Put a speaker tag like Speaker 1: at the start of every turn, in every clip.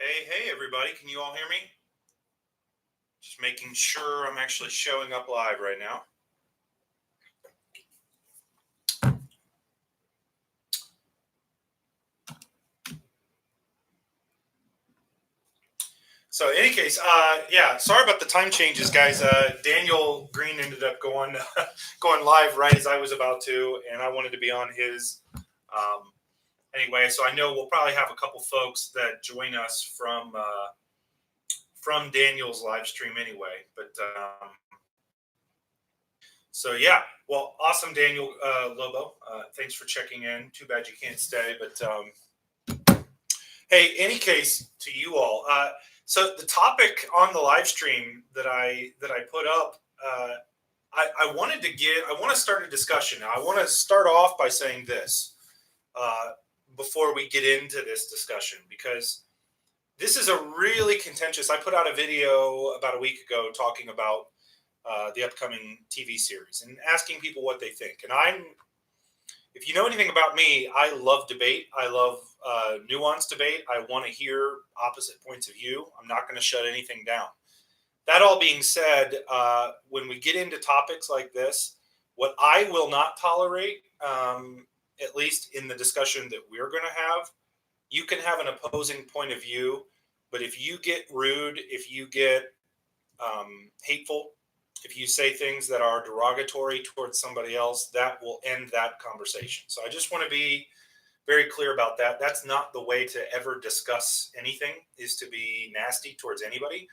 Speaker 1: Hey, everybody. Can you all hear me? Just making sure I'm actually showing up live right now. So, in any case, yeah, sorry about the time changes, guys. Daniel Green ended up going going live right as I was about to, and I wanted to be on his. Anyway, so I know we'll probably have a couple folks that join us from Daniel's live stream anyway. But so yeah, well, awesome, Daniel Lobo. Thanks for checking in. Too bad you can't stay, but hey, any case to you all. So the topic on the live stream that I put up, I want to start a discussion. Now, I want to start off by saying this before we get into this discussion, because this is a really contentious. I put out a video about a week ago talking about the upcoming TV series and asking people what they think. And if you know anything about me, I love debate. I love nuanced debate. I want to hear opposite points of view. I'm not going to shut anything down. That all being said, when we get into topics like this, what I will not tolerate, at least in the discussion that we're going to have, you can have an opposing point of view, but if you get rude, if you get hateful, if you say things that are derogatory towards somebody else, that will end that conversation. So I just want to be very clear about that. That's not the way to ever discuss anything, is to be nasty towards anybody.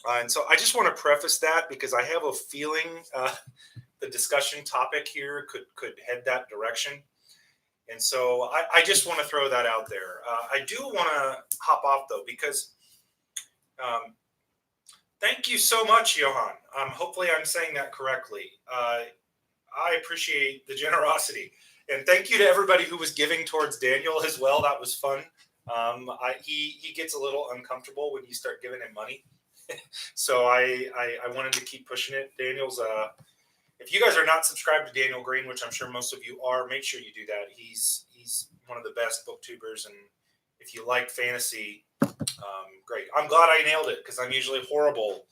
Speaker 1: And so I just want to preface that because I have a feeling the discussion topic here could head that direction. And so I just want to throw that out there. I do want to hop off, though, because thank you so much, Johan. Hopefully I'm saying that correctly. I appreciate the generosity. And thank you to everybody who was giving towards Daniel as well. That was fun. He gets a little uncomfortable when you start giving him money. So I wanted to keep pushing it. Daniel's if you guys are not subscribed to Daniel Green, which I'm sure most of you are, make sure you do that. He's one of the best booktubers, and if you like fantasy, great. I'm glad I nailed it because I'm usually horrible.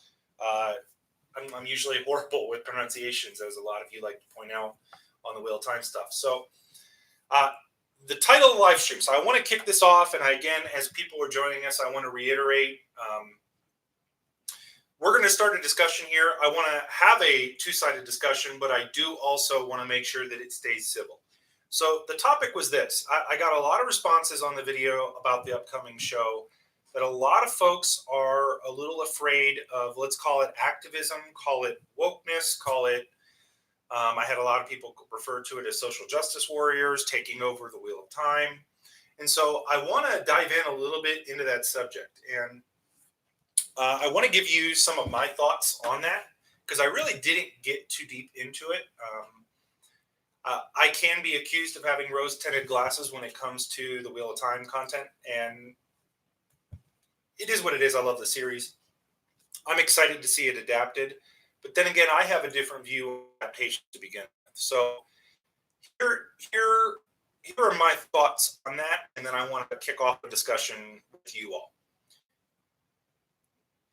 Speaker 1: I'm usually horrible with pronunciations, as a lot of you like to point out on the Wheel of Time stuff. So the title of the live stream. So I want to kick this off, and again, as people are joining us, I want to reiterate. We're going to start a discussion here. I want to have a two-sided discussion, but I do also want to make sure that it stays civil. So the topic was this. I got a lot of responses on the video about the upcoming show that a lot of folks are a little afraid of, let's call it activism, call it wokeness, call it, I had a lot of people refer to it as social justice warriors taking over the Wheel of Time. And so I want to dive in a little bit into that subject. And I want to give you some of my thoughts on that because I really didn't get too deep into it. I can be accused of having rose-tinted glasses when it comes to the Wheel of Time content, and it is what it is. I love the series. I'm excited to see it adapted, but then again, I have a different view of adaptation to begin with. So here are my thoughts on that, and then I want to kick off a discussion with you all.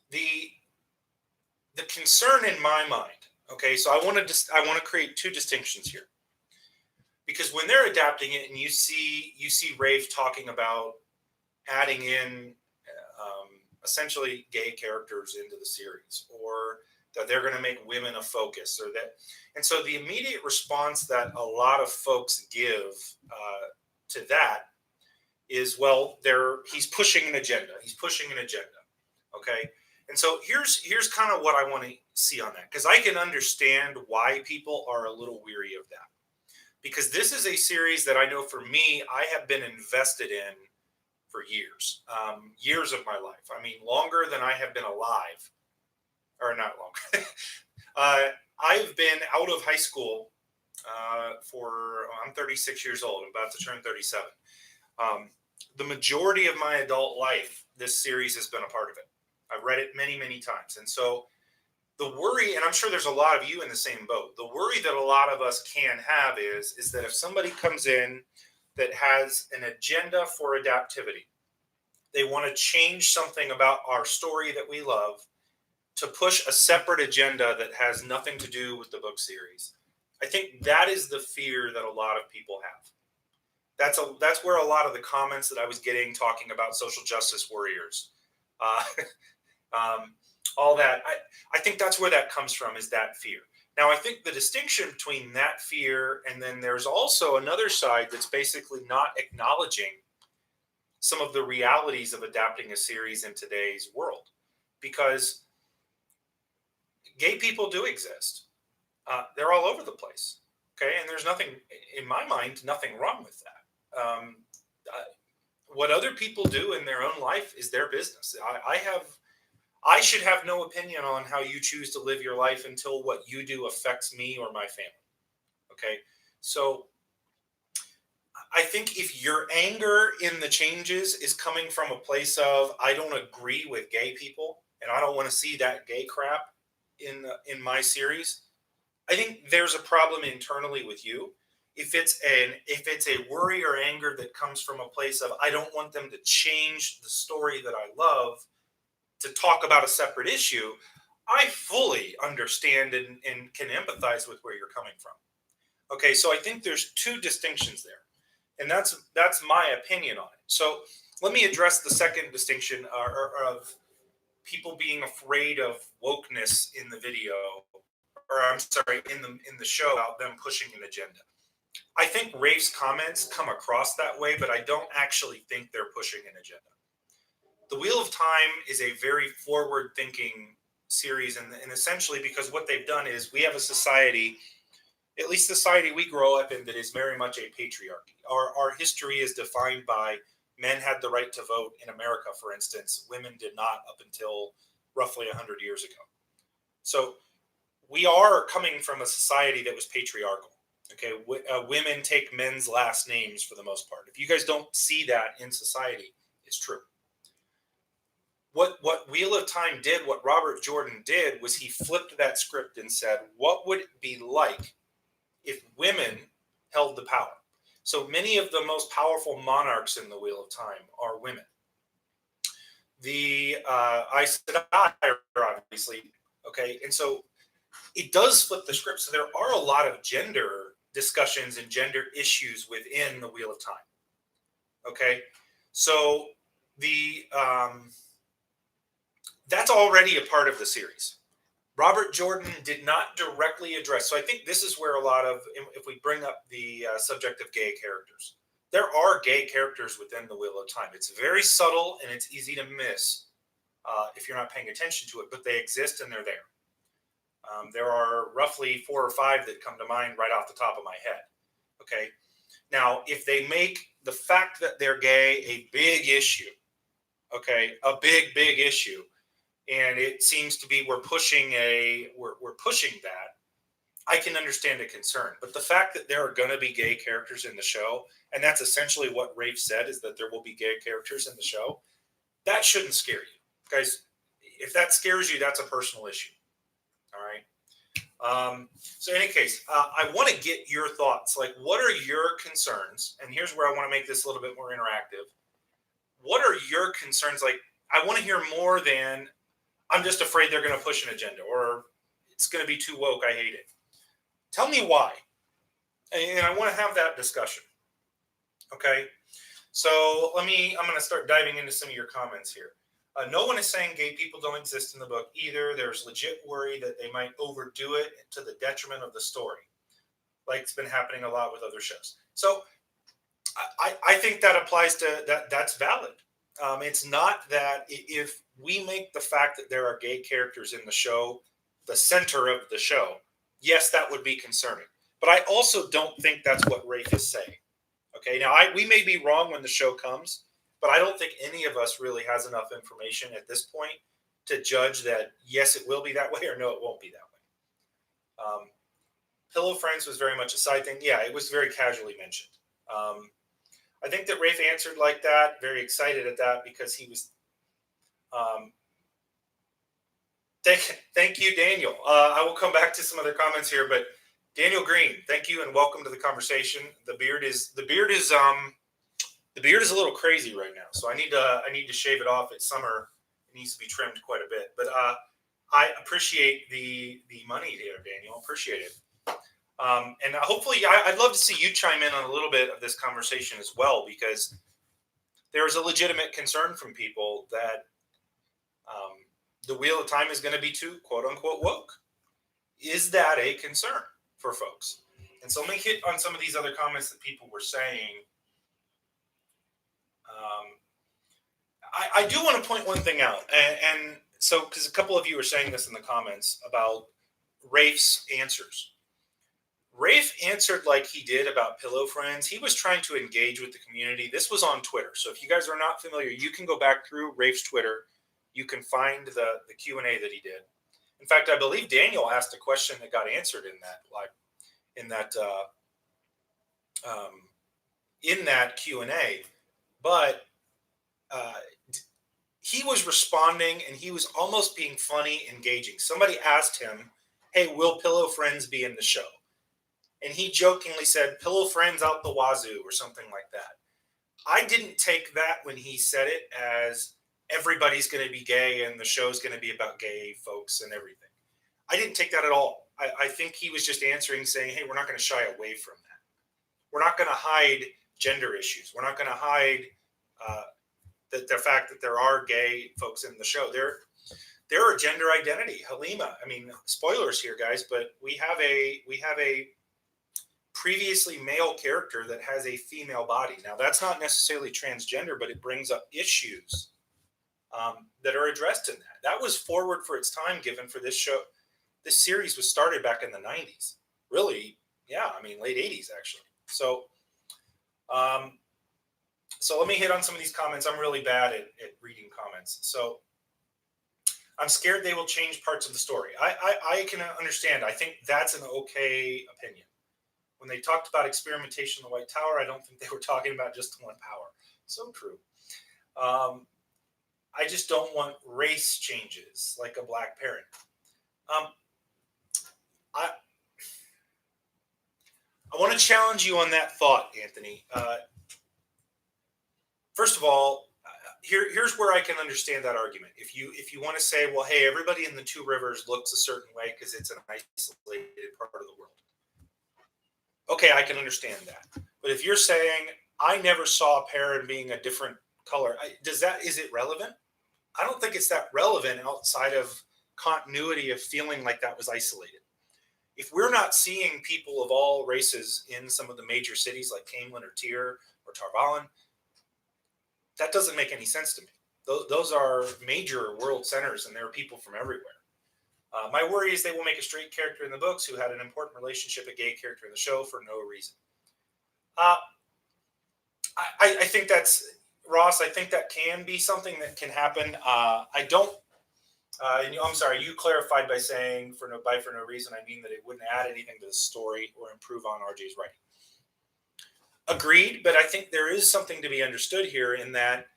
Speaker 1: The concern in my mind, okay, so I want to create two distinctions here, because when they're adapting it and you see Rafe talking about adding in essentially gay characters into the series, or that they're going to make women a focus, or that, and so the immediate response that a lot of folks give to that is, well, he's pushing an agenda. He's pushing an agenda, okay. And so here's kind of what I want to see on that, because I can understand why people are a little weary of that, because this is a series that I know for me, I have been invested in for years, years of my life. I mean, longer than I have been alive, or not longer. I've been out of high school I'm 36 years old. I'm about to turn 37. The majority of my adult life, this series has been a part of it. I've read it many, many times. And so the worry, and I'm sure there's a lot of you in the same boat, the worry that a lot of us can have is that if somebody comes in that has an agenda for adaptivity, They want to change something about our story that we love to push a separate agenda that has nothing to do with the book series. I think that is the fear that a lot of people have. That's where a lot of the comments that I was getting talking about social justice warriors, uh, um, all that. I think that's where that comes from, is that fear. Now, I think the distinction between that fear and then there's also another side that's basically not acknowledging some of the realities of adapting a series in today's world, because gay people do exist. They're all over the place. Okay, and there's nothing, in my mind, nothing wrong with that. Uh, what other people do in their own life is their business. I should have no opinion on how you choose to live your life until what you do affects me or my family. Okay, so I think if your anger in the changes is coming from a place of I don't agree with gay people and I don't want to see that gay crap in my series, I think there's a problem internally with you. If it's a worry or anger that comes from a place of I don't want them to change the story that I love to talk about a separate issue, I fully understand and can empathize with where you're coming from. Okay, so I think there's two distinctions there, and that's my opinion on it. So let me address the second distinction of people being afraid of wokeness in the video, or I'm sorry, in the show about them pushing an agenda. I think Rafe's comments come across that way, but I don't actually think they're pushing an agenda. The Wheel of Time is a very forward-thinking series, and essentially because what they've done is we have a society, at least the society we grow up in, that is very much a patriarchy. Our history is defined by men had the right to vote in America, for instance. Women did not up until roughly 100 years ago. So we are coming from a society that was patriarchal. Okay, women take men's last names for the most part. If you guys don't see that in society, it's true. What Wheel of Time did, what Robert Jordan did, was he flipped that script and said, what would it be like if women held the power? So many of the most powerful monarchs in the Wheel of Time are women. The Aes Sedai are obviously, okay, and so it does flip the script. So there are a lot of gender discussions and gender issues within the Wheel of Time. Okay, so the that's already a part of the series. Robert Jordan did not directly address. So I think this is where a lot of, if we bring up the subject of gay characters, there are gay characters within the Wheel of Time. It's very subtle and it's easy to miss if you're not paying attention to it, but they exist and they're there. There are roughly 4 or 5 that come to mind right off the top of my head. Okay. Now, if they make the fact that they're gay a big issue, okay, a big issue, and it seems to be we're pushing that, I can understand a concern. But the fact that there are going to be gay characters in the show, and that's essentially what Rafe said, is that there will be gay characters in the show, that shouldn't scare you. Guys, if that scares you, that's a personal issue. All right. So in any case, I want to get your thoughts. Like, what are your concerns? And here's where I want to make this a little bit more interactive. What are your concerns? Like, I want to hear more than I'm just afraid they're going to push an agenda, or it's going to be too woke, I hate it. Tell me why. And I want to have that discussion. Okay. So I'm going to start diving into some of your comments here. No one is saying gay people don't exist in the book either. There's legit worry that they might overdo it to the detriment of the story, like it's been happening a lot with other shows. So I think that applies to that. That's valid. It's not that if we make the fact that there are gay characters in the show the center of the show, yes, that would be concerning. But I also don't think that's what Rafe is saying. Okay, now we may be wrong when the show comes, but I don't think any of us really has enough information at this point to judge that, yes, it will be that way, or no, it won't be that way. Pillow Friends was very much a side thing. Yeah, it was very casually mentioned. I think that Rafe answered like that, very excited at that, because he was. Thank you, Daniel. I will come back to some other comments here, but Daniel Green, thank you and welcome to the conversation. The beard is The beard is a little crazy right now, so I need to shave it off. It's summer; it needs to be trimmed quite a bit. But I appreciate the money here, Daniel. Appreciate it. And hopefully, I'd love to see you chime in on a little bit of this conversation as well, because there is a legitimate concern from people that the wheel of time is going to be too quote unquote woke. Is that a concern for folks? And so let me hit on some of these other comments that people were saying. I do want to point one thing out, and so because a couple of you were saying this in the comments about Rafe's answers. Rafe answered like he did about Pillow Friends. He was trying to engage with the community. This was on Twitter. So if you guys are not familiar, you can go back through Rafe's Twitter. You can find the Q&A that he did. In fact, I believe Daniel asked a question that got answered in that Q&A. But he was responding, and he was almost being funny, engaging. Somebody asked him, hey, will Pillow Friends be in the show? And he jokingly said, Pillow Friends out the wazoo, or something like that. I didn't take that when he said it as everybody's going to be gay and the show's going to be about gay folks and everything. I didn't take that at all. I think he was just answering, saying, hey, we're not going to shy away from that. We're not going to hide gender issues. We're not going to hide the fact that there are gay folks in the show. There are gender identity. Halima, I mean, spoilers here, guys, but we have a previously male character that has a female body. Now, that's not necessarily transgender, but it brings up issues that are addressed in that. That was forward for its time, given for this show. This series was started back in the 90s. Really, yeah, I mean, late 80s, actually. So let me hit on some of these comments. I'm really bad at reading comments. So I'm scared they will change parts of the story. I can understand. I think that's an okay opinion. When they talked about experimentation in the White Tower, I don't think they were talking about just one power. So true. I just don't want race changes like a black parent. I want to challenge you on that thought, Anthony. First of all, here's where I can understand that argument. If you want to say, well, hey, everybody in the Two Rivers looks a certain way because it's an isolated part of the world. Okay, I can understand that. But if you're saying, I never saw Perrin being a different color, is it relevant? I don't think it's that relevant outside of continuity of feeling like that was isolated. If we're not seeing people of all races in some of the major cities like Camelin or Tyr or Tarvalin, that doesn't make any sense to me. Those are major world centers, and there are people from everywhere. My worry is they will make a straight character in the books who had an important relationship, a gay character in the show for no reason. I think that's, Ross, I think that can be something that can happen. I don't, I'm sorry, you clarified by saying for no reason. I mean that it wouldn't add anything to the story or improve on RJ's writing. Agreed, but I think there is something to be understood here in that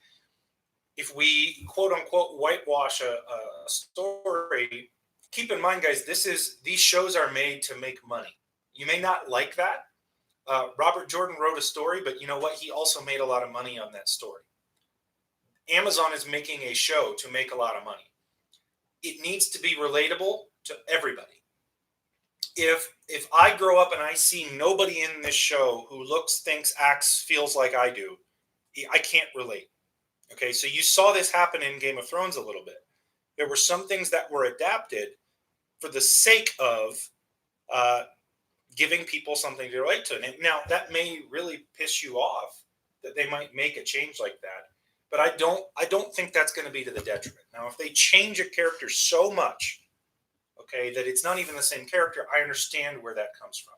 Speaker 1: if we quote unquote whitewash a story, keep in mind, guys, these shows are made to make money. You may not like that. Robert Jordan wrote a story, but you know what? He also made a lot of money on that story. Amazon is making a show to make a lot of money. It needs to be relatable to everybody. If I grow up and I see nobody in this show who looks, thinks, acts, feels like I do, I can't relate. Okay, so you saw this happen in Game of Thrones a little bit. There were some things that were adapted for the sake of giving people something to relate to. Now, that may really piss you off that they might make a change like that, but I don't think that's going to be to the detriment. Now, if they change a character so much, okay, that it's not even the same character, I understand where that comes from.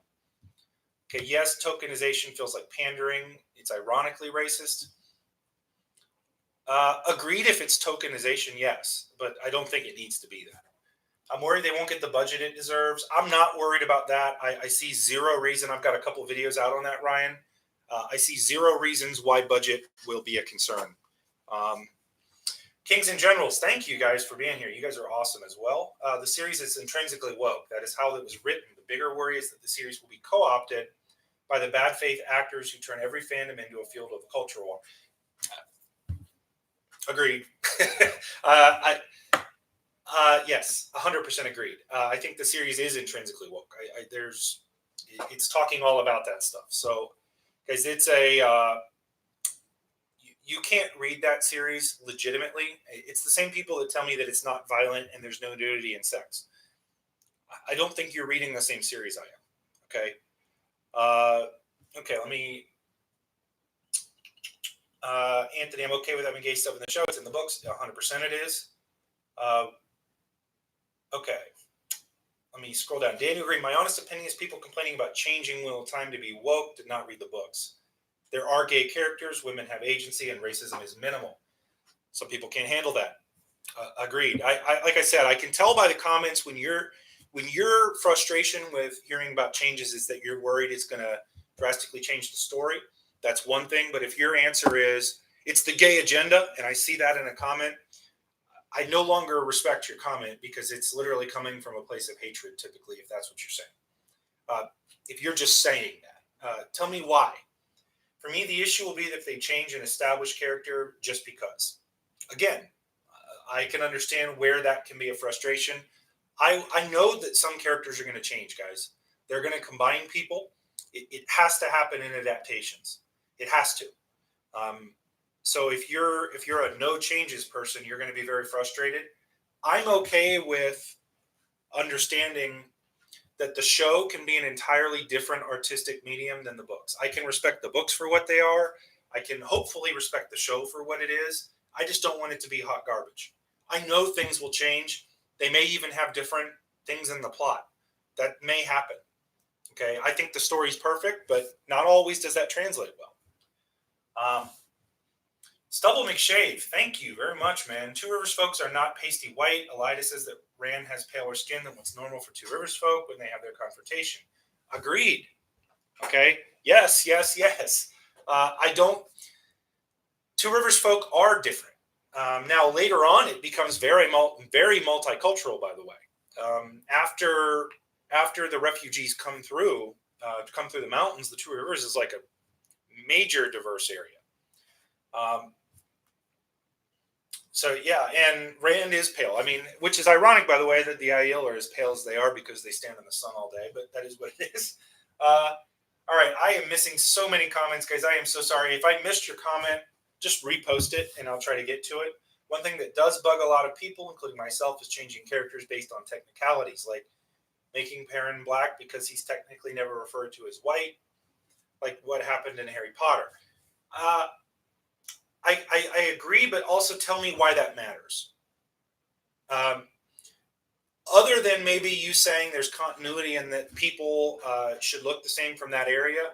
Speaker 1: Okay, yes, tokenization feels like pandering. It's ironically racist. Agreed if it's tokenization, yes, but I don't think it needs to be that. I'm worried they won't get the budget it deserves. I'm not worried about that. I see zero reason. I've got a couple videos out on that, Ryan. I see zero reasons why budget will be a concern. Kings and Generals, thank you guys for being here. You guys are awesome as well. The series is intrinsically woke. That is how it was written. The bigger worry is that the series will be co-opted by the bad faith actors who turn every fandom into a field of culture war. Agreed. Yes, 100% agreed. I think the series is intrinsically woke. It's talking all about that stuff. So, because it's you can't read that series legitimately. It's the same people that tell me that it's not violent and there's no nudity and sex. I don't think you're reading the same series I am. Okay, let me. Anthony, I'm okay with having gay stuff in the show. It's in the books. 100% it is. Okay. Let me scroll down. Daniel Green, my honest opinion is people complaining about changing Wheel of Time to be woke did not read the books. There are gay characters, women have agency, and racism is minimal. Some people can't handle that. Agreed. I like I said, I can tell by the comments when your frustration with hearing about changes is that you're worried it's going to drastically change the story. That's one thing. But if your answer is it's the gay agenda, and I see that in a comment, I no longer respect your comment because it's literally coming from a place of hatred, typically, if that's what you're saying. If you're just saying that, tell me why. For me, the issue will be that if they change an established character just because. Again, I can understand where that can be a frustration. I know that some characters are going to change, guys. They're going to combine people. It has to happen in adaptations. It has to. So if you're a no changes person, you're going to be very frustrated. I'm okay with understanding that the show can be an entirely different artistic medium than the books. I can respect the books for what they are. I can hopefully respect the show for what it is. I just don't want it to be hot garbage. I know things will change. They may even have different things in the plot. That may happen. Okay, I think the story's perfect, but not always does that translate well. Stubble McShave, thank you very much, man. Two Rivers folks are not pasty white. Elida says that Rand has paler skin than what's normal for Two Rivers folk when they have their confrontation. Agreed. Okay. Yes. Two Rivers folk are different. Now later on, it becomes very multicultural. By the way, after the refugees come through the mountains, the Two Rivers is like a major diverse area. So yeah, and Rand is pale. I mean, which is ironic, by the way, that the Aiel are as pale as they are because they stand in the sun all day. But that is what it is. All right, I am missing so many comments, guys. I am so sorry. If I missed your comment, just repost it, and I'll try to get to it. One thing that does bug a lot of people, including myself, is changing characters based on technicalities, like making Perrin black because he's technically never referred to as white, like what happened in Harry Potter. I agree, but also tell me why that matters. Other than maybe you saying there's continuity and that people should look the same from that area,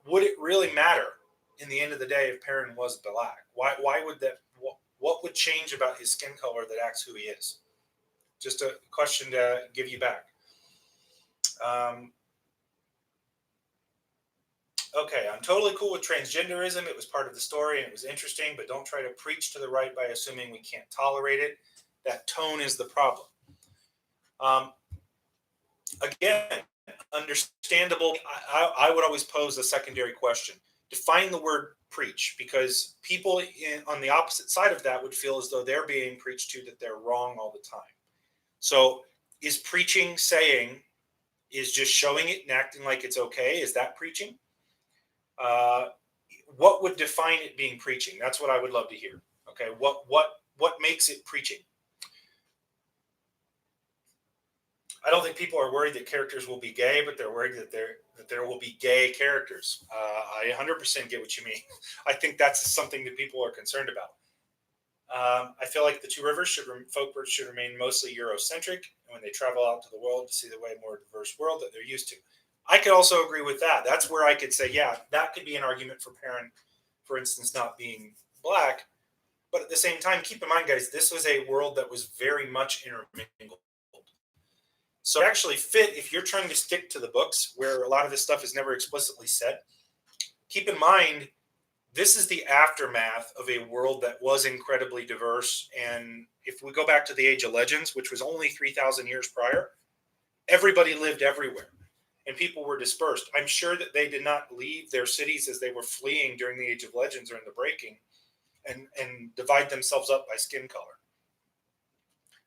Speaker 1: would it really matter in the end of the day if Perrin was black? Why would that? What would change about his skin color that acts who he is? Just a question to give you back. Okay, I'm totally cool with transgenderism. It was part of the story and it was interesting, but don't try to preach to the right by assuming we can't tolerate it. That tone is the problem. Again, understandable. I would always pose a secondary question. Define the word preach, because people on the opposite side of that would feel as though they're being preached to, that they're wrong all the time. So is preaching saying, is just showing it and acting like it's okay? Is that preaching? What would define it being preaching? That's what I would love to hear. Okay, what makes it preaching? I don't think people are worried that characters will be gay, but they're worried that there will be gay characters. I 100% get what you mean. I think that's something that people are concerned about. I feel like the Two Rivers folk should remain mostly Eurocentric, and when they travel out to the world to see the way more diverse world that they're used to. I could also agree with that. That's where I could say, yeah, that could be an argument for Perrin, for instance, not being black. But at the same time, keep in mind, guys, this was a world that was very much intermingled. So it actually fit if you're trying to stick to the books where a lot of this stuff is never explicitly said. Keep in mind, this is the aftermath of a world that was incredibly diverse. And if we go back to the Age of Legends, which was only 3,000 years prior, everybody lived everywhere. and people were dispersed. I'm sure that they did not leave their cities as they were fleeing during the Age of Legends or in the Breaking and divide themselves up by skin color.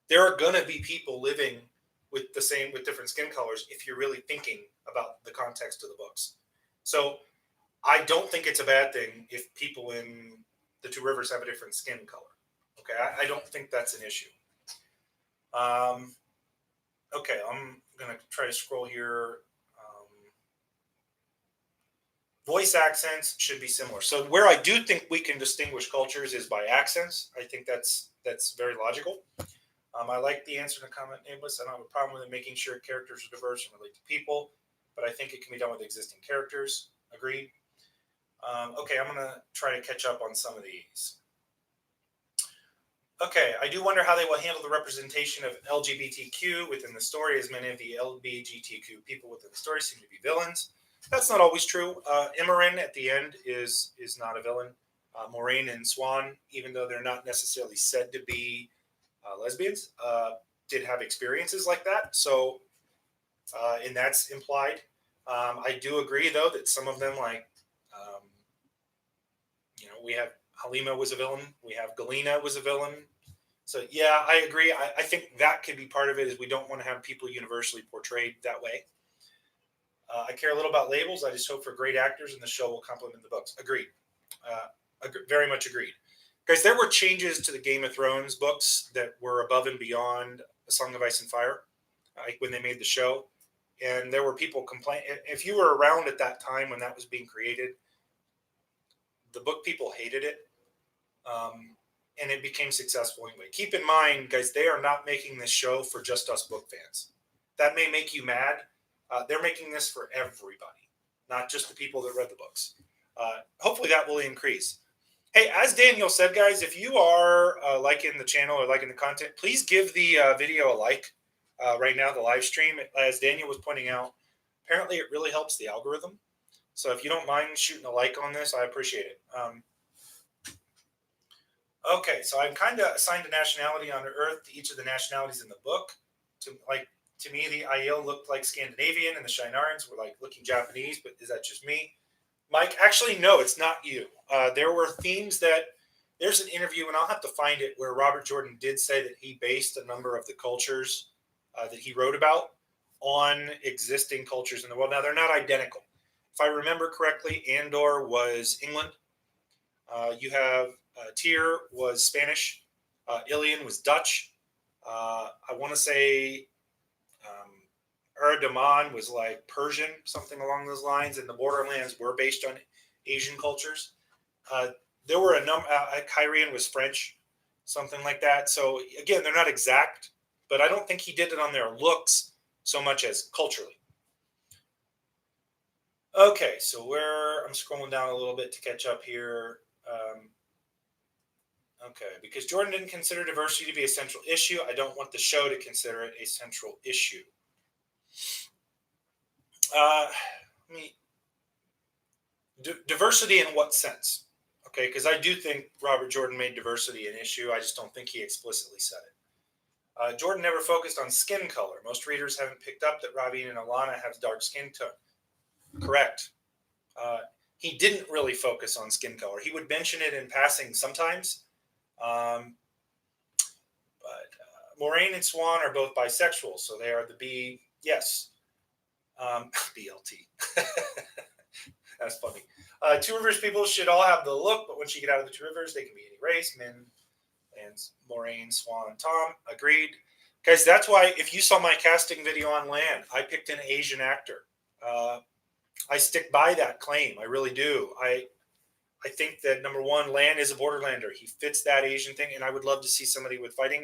Speaker 1: There are going to be people living with different skin colors if you're really thinking about the context of the books. So I don't think it's a bad thing if people in the Two Rivers have a different skin color. Okay, I don't think that's an issue. Okay, I'm going to try to scroll here. Voice accents should be similar. So where I do think we can distinguish cultures is by accents. I think that's very logical. I like the answer to the comment, Nae'Blis. I don't have a problem with it, making sure characters are diverse and relate to people, but I think it can be done with existing characters. Agreed. Okay, I'm going to try to catch up on some of these. Okay, I do wonder how they will handle the representation of LGBTQ within the story, as many of the LGBTQ people within the story seem to be villains. That's not always true. Imran at the end is not a villain. Moraine and Swan, even though they're not necessarily said to be lesbians, did have experiences like that. So, and that's implied. I do agree, though, that some of them, like, we have Halima was a villain. We have Galena was a villain. So, yeah, I agree. I think that could be part of it, is we don't want to have people universally portrayed that way. I care a little about labels. I just hope for great actors, and the show will complement the books. Agreed. Very much agreed. Guys, there were changes to the Game of Thrones books that were above and beyond A Song of Ice and Fire, like when they made the show. And there were people complaining. If you were around at that time when that was being created, the book people hated it. And it became successful anyway. Keep in mind, guys, they are not making this show for just us book fans. That may make you mad. They're making this for everybody, not just the people that read the books. Hopefully that will increase. Hey, as Daniel said, guys, if you are liking the channel or liking the content, please give the video a like right now, the live stream. As Daniel was pointing out, apparently it really helps the algorithm. So if you don't mind shooting a like on this, I appreciate it. Okay, so I'm kind of assigned a nationality on Earth to each of the nationalities in the book. To me, the Aiel looked like Scandinavian and the Shinarans were like looking Japanese, but is that just me? Mike, actually, no, it's not you. There were themes there's an interview, and I'll have to find it, where Robert Jordan did say that he based a number of the cultures that he wrote about on existing cultures in the world. Now, they're not identical. If I remember correctly, Andor was England. You have Tyr was Spanish. Ilion was Dutch. I want to say Ur-Daman was like Persian, something along those lines, and the Borderlands were based on Asian cultures. There were a number. Kyrian was French, something like that. So again, they're not exact, but I don't think he did it on their looks so much as culturally. Okay, so I'm scrolling down a little bit to catch up here. Okay, because Jordan didn't consider diversity to be a central issue, I don't want the show to consider it a central issue. Diversity in what sense? Okay, because I do think Robert Jordan made diversity an issue. I just don't think he explicitly said it. Jordan never focused on skin color. Most readers haven't picked up that Ravine and Alana have dark skin tone. Correct. He didn't really focus on skin color. He would mention it in passing sometimes. But Moraine and Swan are both bisexual, so they are the B. Yes. BLT. That's funny. Two Rivers people should all have the look, but once you get out of the Two Rivers, they can be any race. Men and Moraine, Swan, Tom. Agreed. Guys, that's why if you saw my casting video on Land, I picked an Asian actor. I stick by that claim. I really do. I think that, number one, Lan is a Borderlander. He fits that Asian thing, and I would love to see somebody with fighting.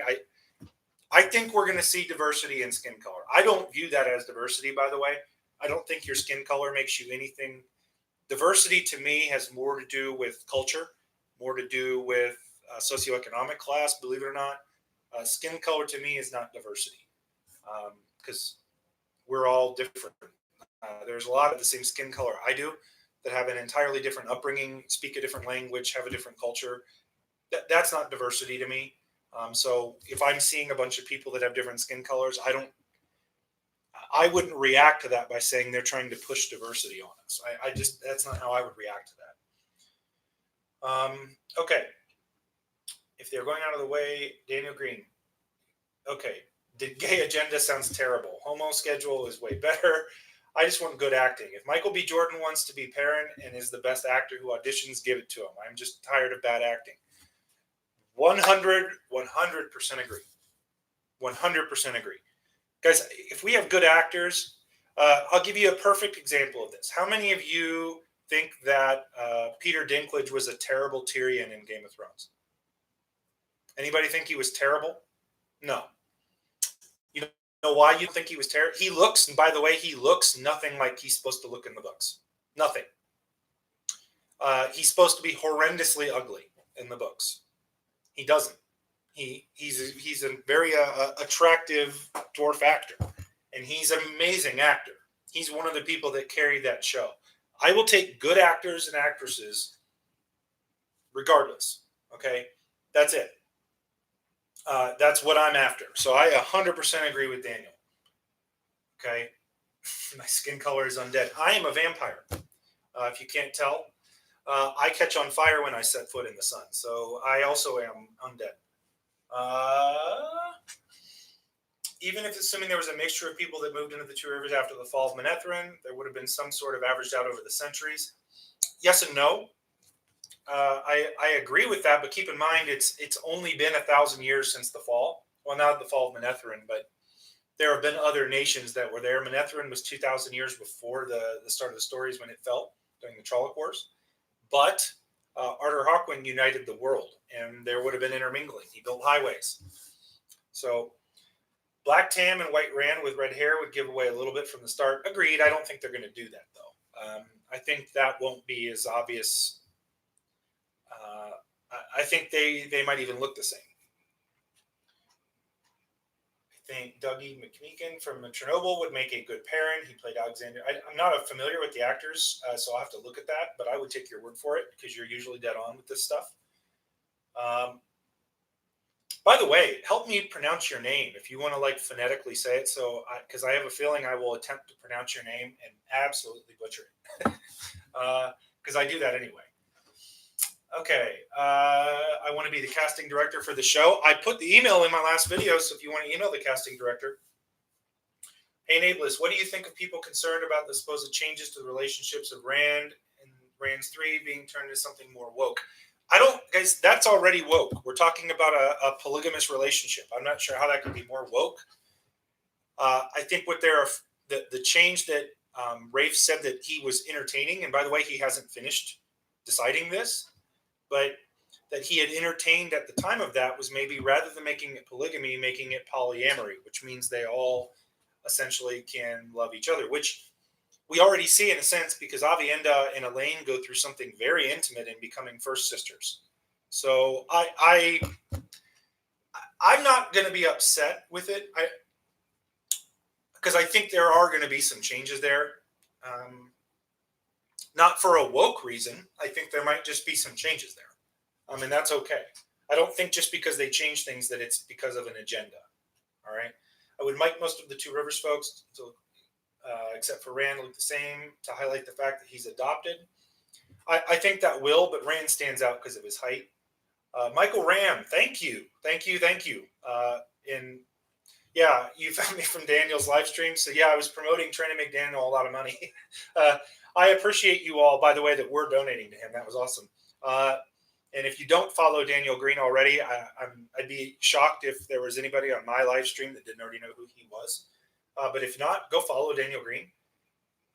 Speaker 1: I think we're going to see diversity in skin color. I don't view that as diversity, by the way. I don't think your skin color makes you anything. Diversity, to me, has more to do with culture, more to do with socioeconomic class, believe it or not. Skin color, to me, is not diversity because we're all different. There's a lot of the same skin color I do that have an entirely different upbringing, speak a different language, have a different culture. That's not diversity to me. So if I'm seeing a bunch of people that have different skin colors, I wouldn't react to that by saying they're trying to push diversity on us. I just, that's not how I would react to that. Okay. If they're going out of the way, Daniel Green. Okay. The gay agenda sounds terrible. Homo schedule is way better. I just want good acting. If Michael B. Jordan wants to be Perrin and is the best actor who auditions, give it to him. I'm just tired of bad acting. 100% agree. 100% agree. Guys, if we have good actors, I'll give you a perfect example of this. How many of you think that Peter Dinklage was a terrible Tyrion in Game of Thrones? Anybody think he was terrible? No. You know why you think he was terrible? He looks, and by the way, he looks nothing like he's supposed to look in the books. Nothing. He's supposed to be horrendously ugly in the books. He doesn't. He's a very attractive dwarf actor, and he's an amazing actor. He's one of the people that carry that show. I will take good actors and actresses regardless. Okay, that's it. That's what I'm after. So I 100% agree with Daniel. Okay, my skin color is undead. I am a vampire. If you can't tell, I catch on fire when I set foot in the sun. So I also am undead. Even if assuming there was a mixture of people that moved into the Two Rivers after the fall of Manetheren, there would have been some sort of averaged out over the centuries. Yes and no. I agree with that, but keep in mind it's only been 1,000 years since the fall. Well, not the fall of Manetheren, but there have been other nations that were there. Manetheren was 2,000 years before the start of the stories when it fell during the Trolloc Wars. But Arthur Hawkwing united the world, and there would have been intermingling. He built highways. So black Tam and white Rand with red hair would give away a little bit from the start. Agreed. I don't think they're going to do that, though. I think that won't be as obvious. I think they might even look the same. I think Dougie McMeekin from Chernobyl would make a good Perrin. He played Alexander. I'm not familiar with the actors, so I'll have to look at that, but I would take your word for it because you're usually dead on with this stuff. By the way, help me pronounce your name if you want to like phonetically say it. So, because I have a feeling I will attempt to pronounce your name and absolutely butcher it, because I do that anyway. Okay, I want to be the casting director for the show. I put the email in my last video, so if you want to email the casting director. Hey, Nae'Blis, what do you think of people concerned about the supposed changes to the relationships of Rand and Rand's 3 being turned into something more woke? I don't, guys, that's already woke. We're talking about a polygamous relationship. I'm not sure how that could be more woke. I think what the change that Rafe said that he was entertaining, and by the way, he hasn't finished deciding this, but that he had entertained at the time of that was maybe rather than making it polygamy, making it polyamory, which means they all essentially can love each other, which we already see in a sense because Aviendha and Elaine go through something very intimate in becoming first sisters. So I'm not going to be upset with it because I think there are going to be some changes there. Not for a woke reason. I think there might just be some changes there. And that's okay. I don't think just because they change things that it's because of an agenda. All right. I would like most of the Two Rivers folks to except for Rand look the same to highlight the fact that he's adopted. I think that will, but Rand stands out because of his height. Michael Ram, thank you. And yeah, you found me from Daniel's live stream. So yeah, I was promoting trying to make Daniel a lot of money. I appreciate you all, by the way, that we're donating to him. That was awesome. And if you don't follow Daniel Green already, I'd be shocked if there was anybody on my live stream that didn't already know who he was. But if not, go follow Daniel Green.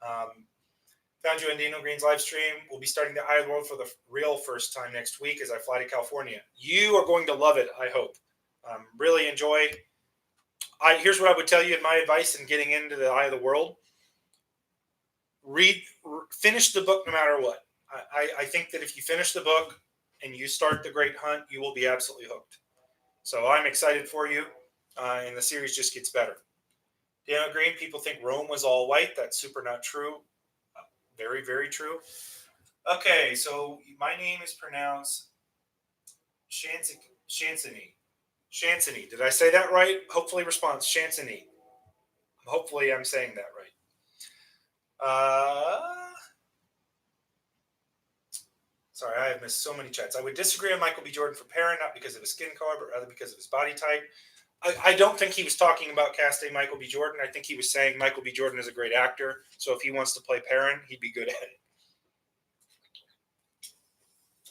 Speaker 1: Found you on Daniel Green's live stream. We'll be starting the Eye of the World for the real first time next week as I fly to California. You are going to love it, I hope. Really enjoy. Here's what I would tell you in my advice in getting into the Eye of the World. Finish the book no matter what. I think that if you finish the book and you start the Great Hunt, you will be absolutely hooked. So I'm excited for you, and the series just gets better. Daniel Green, people think Rome was all white. That's super not true. Very, very true. Okay, so my name is pronounced Shansany. Shansany. Did I say that right? Hopefully response, Shansany. Hopefully, I'm saying that right. Sorry, I have missed so many chats. I would disagree on Michael B. Jordan for Perrin, not because of his skin color, but rather because of his body type. I don't think he was talking about casting Michael B. Jordan. I think he was saying Michael B. Jordan is a great actor, so if he wants to play Perrin, he'd be good at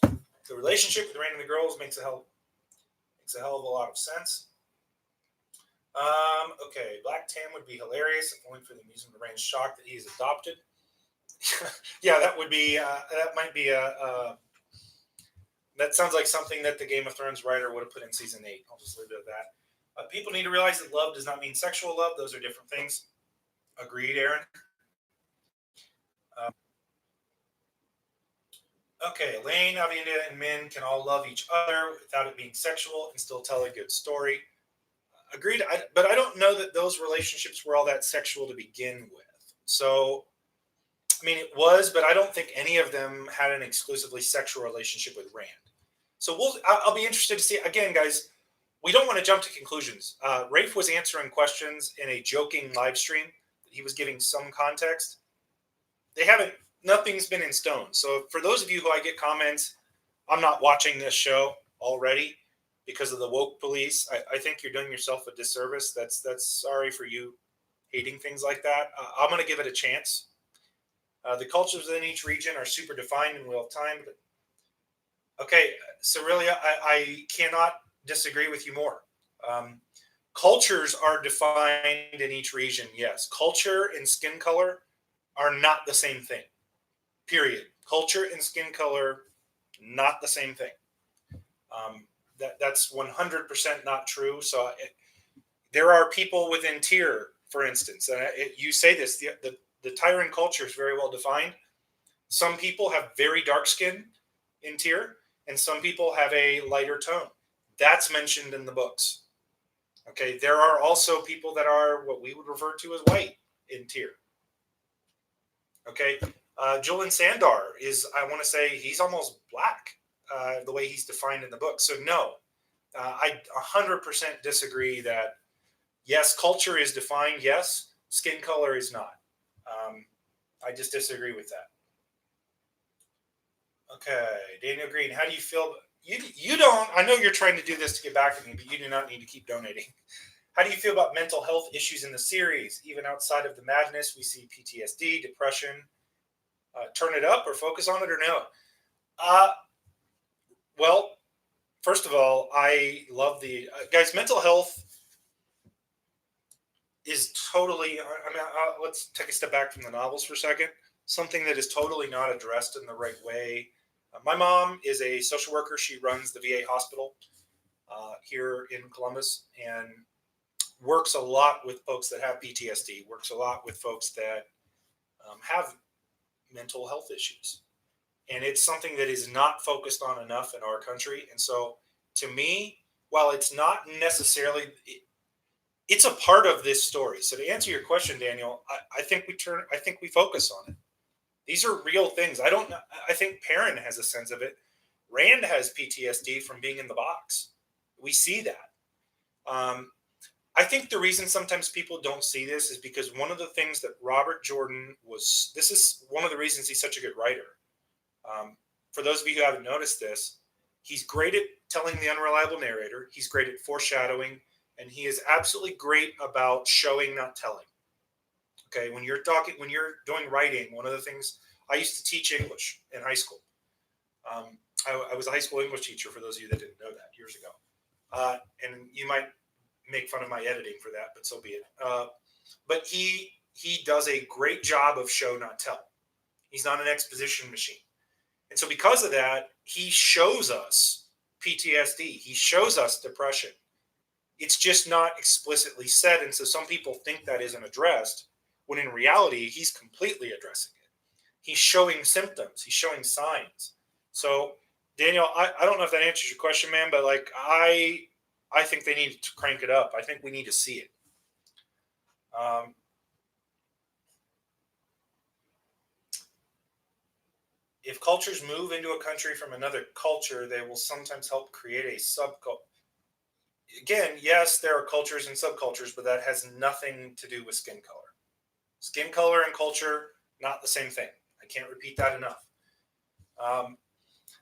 Speaker 1: it. The relationship with Rain and the girls makes a hell of a lot of sense. Okay, Black Tam would be hilarious if only for the amusement of Rain's shock that he is adopted. Yeah, that would be. That might be a. That sounds like something that the Game of Thrones writer would have put in season 8. I'll just leave it at that. People need to realize that love does not mean sexual love. Those are different things. Agreed, Aaron. Okay, Elaine, Avienda, and Min can all love each other without it being sexual and still tell a good story. Agreed, but I don't know that those relationships were all that sexual to begin with. So, I mean, it was, but I don't think any of them had an exclusively sexual relationship with Rand. So I'll be interested to see. Again, guys, we don't want to jump to conclusions. Rafe was answering questions in a joking live stream. He was giving some context. Nothing's been in stone. So for those of you who I get comments, I'm not watching this show already because of the woke police. I think you're doing yourself a disservice. That's sorry for you hating things like that. I'm going to give it a chance. The cultures within each region are super defined in real time. But okay, Cerilia, I cannot disagree with you more. Cultures are defined in each region, yes. Culture and skin color are not the same thing, period. Culture and skin color, not the same thing. That's 100% not true. So there are people within Tyr, for instance, and you say this, the Tyran culture is very well defined. Some people have very dark skin in Tyr, and some people have a lighter tone. That's mentioned in the books. Okay, there are also people that are what we would refer to as white in Tyr. Okay, Julian Sandar is, I want to say, he's almost black, the way he's defined in the book. So no, I 100% disagree that, yes, culture is defined, yes, skin color is not. I just disagree with that. Okay, Daniel Green, how do you feel? You don't, I know you're trying to do this to get back to me, but you do not need to keep donating. How do you feel about mental health issues in the series? Even outside of the madness, we see PTSD, depression. Turn it up or focus on it or no? Well, first of all, I love the guys. Mental health is totally. I mean, let's take a step back from the novels for a second. Something that is totally not addressed in the right way. My mom is a social worker. She runs the VA hospital here in Columbus and works a lot with folks that have PTSD. Works a lot with folks that have mental health issues. And it's something that is not focused on enough in our country. And so to me, while it's not necessarily, it's a part of this story. So to answer your question, Daniel, I think we focus on it. These are real things. I think Perrin has a sense of it. Rand has PTSD from being in the box. We see that. I think the reason sometimes people don't see this is because one of the things that Robert Jordan this is one of the reasons he's such a good writer. For those of you who haven't noticed this, he's great at telling the unreliable narrator. He's great at foreshadowing, and he is absolutely great about showing, not telling. Okay, when you're doing writing, one of the things I used to teach English in high school. I was a high school English teacher for those of you that didn't know that years ago, and you might make fun of my editing for that, but so be it. But he does a great job of show, not tell. He's not an exposition machine. And so because of that, he shows us PTSD. He shows us depression. It's just not explicitly said. And so some people think that isn't addressed, when in reality, he's completely addressing it. He's showing symptoms. He's showing signs. So, Daniel, I don't know if that answers your question, man, but like I think they need to crank it up. I think we need to see it. If cultures move into a country from another culture, they will sometimes help create a subculture. again, yes, there are cultures and subcultures, but that has nothing to do with skin color. Skin color and culture, not the same thing. I can't repeat that enough. Um,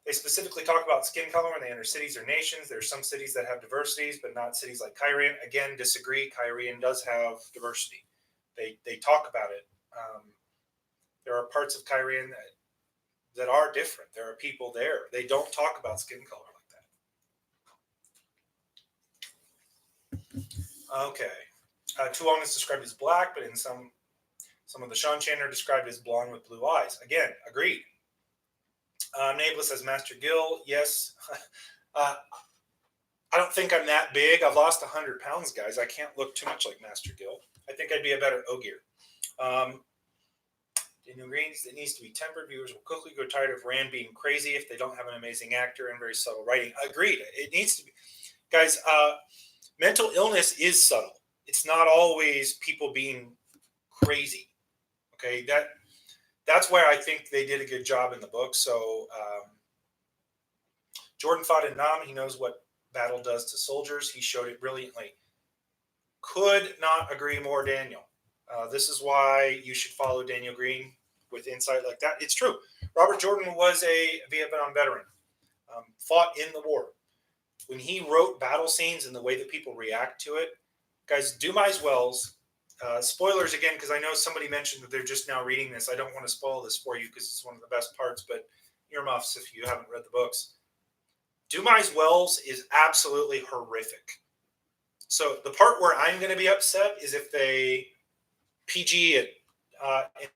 Speaker 1: they specifically talk about skin color when they enter cities or nations. There are some cities that have diversities, but not cities like Cairn. Again, disagree. Cairn does have diversity. They talk about it. There are parts of Cairn that are different. There are people there. They don't talk about skin color like that. Okay. Tuong is described as black, but in some of the Shan-Chan are described as blonde with blue eyes. Again, agreed. Nae'Blis as Master Gil. Yes. I don't think I'm that big. I've lost 100 pounds, guys. I can't look too much like Master Gil. I think I'd be a better Ogier. Daniel Green, it needs to be tempered. Viewers will quickly grow tired of Rand being crazy if they don't have an amazing actor and very subtle writing. Agreed. It needs to be. Guys, mental illness is subtle. It's not always people being crazy. Okay, that's why I think they did a good job in the book. So Jordan fought in Nam. He knows what battle does to soldiers. He showed it brilliantly. Could not agree more, Daniel. This is why you should follow Daniel Green with insight like that. It's true. Robert Jordan was a Vietnam veteran, fought in the war. When he wrote battle scenes and the way that people react to it, guys, Dumais Wells, spoilers again, because I know somebody mentioned that they're just now reading this. I don't want to spoil this for you because it's one of the best parts, but earmuffs if you haven't read the books. Dumais Wells is absolutely horrific. So the part where I'm going to be upset is if they PG it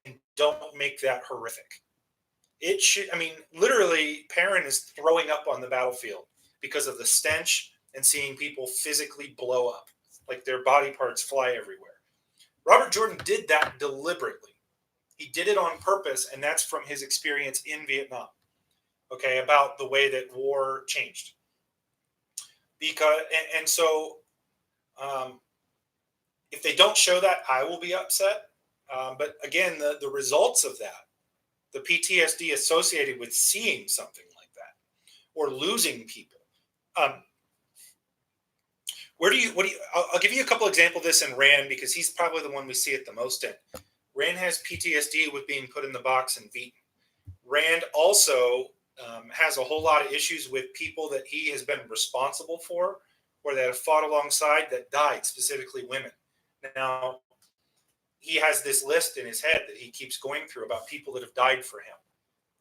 Speaker 1: and don't make that horrific. It should, I mean, literally, Perrin is throwing up on the battlefield because of the stench and seeing people physically blow up, like their body parts fly everywhere. Robert Jordan did that deliberately. He did it on purpose, and that's from his experience in Vietnam, okay, about the way that war changed. Because, and so if they don't show that, I will be upset. But again, the results of that, the PTSD associated with seeing something like that or losing people. I'll give you a couple examples of this in Rand because he's probably the one we see it the most in. Rand has PTSD with being put in the box and beaten. Rand also has a whole lot of issues with people that he has been responsible for or that have fought alongside that died, specifically women. Now, he has this list in his head that he keeps going through about people that have died for him.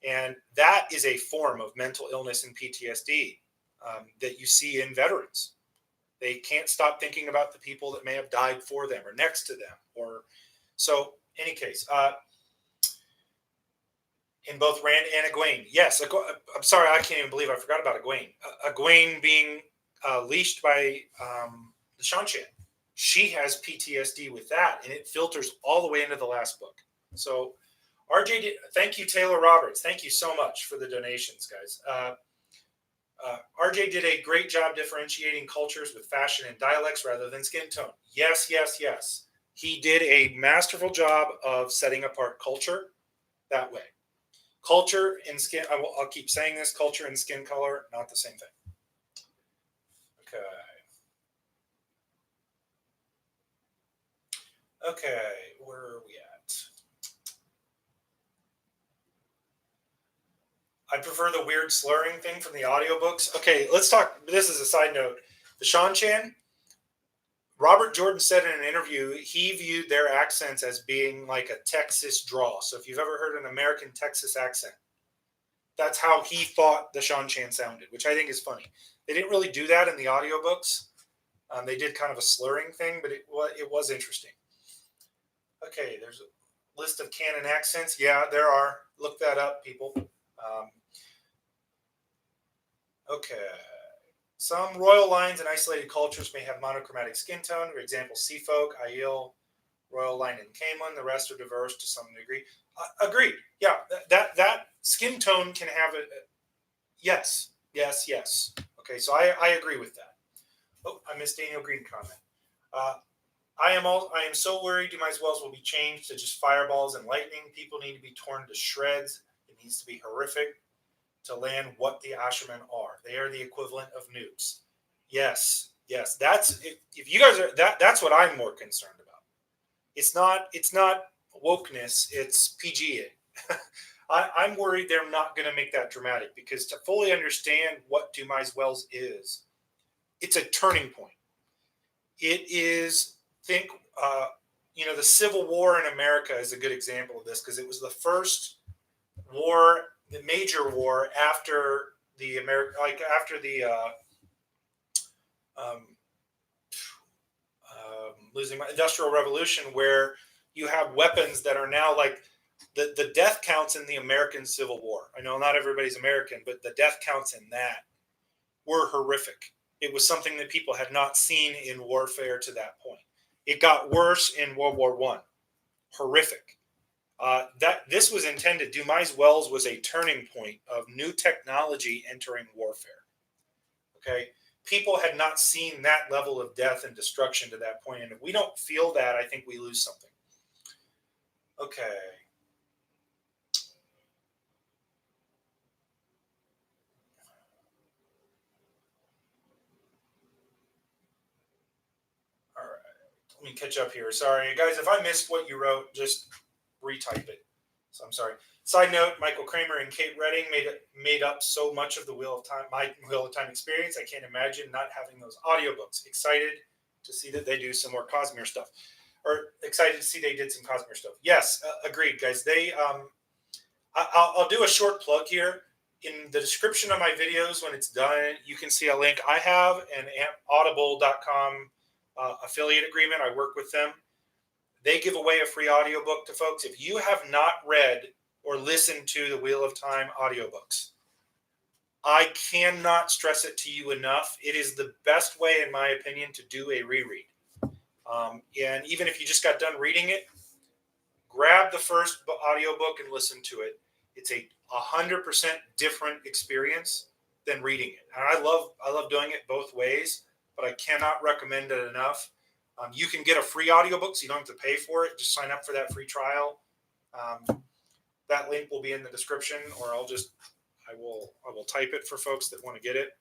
Speaker 1: And that is a form of mental illness and PTSD that you see in veterans. They can't stop thinking about the people that may have died for them or next to them. Or so, any case, in both Rand and Egwene, yes. I'm sorry, I can't even believe I forgot about Egwene. Egwene being leashed by the Shan-Chan. She has PTSD with that, and it filters all the way into the last book. So, RJ, thank you, Taylor Roberts. Thank you so much for the donations, guys. RJ did a great job differentiating cultures with fashion and dialects rather than skin tone. Yes, yes, yes. He did a masterful job of setting apart culture that way. Culture and skin, I'll keep saying this, culture and skin color, not the same thing. Okay. Okay, where are we at? I prefer the weird slurring thing from the audiobooks. Okay, let's talk. This is a side note. The Shan-Chan, Robert Jordan said in an interview, he viewed their accents as being like a Texas drawl. So if you've ever heard an American Texas accent, that's how he thought the Shan-Chan sounded, which I think is funny. They didn't really do that in the audiobooks. They did kind of a slurring thing, but it was interesting. Okay, there's a list of canon accents. Yeah, there are. Look that up, people. Okay. Some royal lines and isolated cultures may have monochromatic skin tone. For example, Sea Folk, Aiel, Royal Line, and Camelin. The rest are diverse to some degree. Agreed. Yeah, that skin tone can have a yes. Okay, so I agree with that. Oh, I missed Daniel Green comment. I am so worried Dumais Wells will be changed to just fireballs and lightning. People need to be torn to shreds. It needs to be horrific to land what the Ashermen are. They are the equivalent of nukes. Yes, Yes, that's if you guys are that's what I'm more concerned about. It's not wokeness, it's PGA. I'm worried they're not going to make that dramatic because to fully understand what Dumais Wells is, it's a turning point. It is think the Civil War in America is a good example of this because it was the first war, the major war after the after the um, losing my industrial revolution, where you have weapons that are now like the death counts in the American Civil War. I know not everybody's American, but the death counts in that were horrific. It was something that people had not seen in warfare to that point. It got worse in World War One. Horrific. That this was intended. Dumais Wells was a turning point of new technology entering warfare. Okay, people had not seen that level of death and destruction to that point, and if we don't feel that, I think we lose something. Okay. All right. Let me catch up here. Sorry, guys, if I missed what you wrote, just retype it. So I'm sorry. Side note: Michael Kramer and Kate Redding made up so much of the Wheel of Time, my Wheel of Time experience. I can't imagine not having those audiobooks. Excited to see that they do some more Cosmere stuff, or excited to see they did some Cosmere stuff. Yes, agreed, guys. I'll do a short plug here. In the description of my videos, when it's done, you can see a link. I have an audible.com affiliate agreement. I work with them. They give away a free audiobook to folks. If you have not read or listened to the Wheel of Time audiobooks, I cannot stress it to you enough. It is the best way, in my opinion, to do a reread. And even if you just got done reading it, grab the first audiobook and listen to it. It's a 100% different experience than reading it. And I love doing it both ways, but I cannot recommend it enough. You can get a free audiobook, so you don't have to pay for it. Just sign up for that free trial. That link will be in the description, or I will type it for folks that want to get it.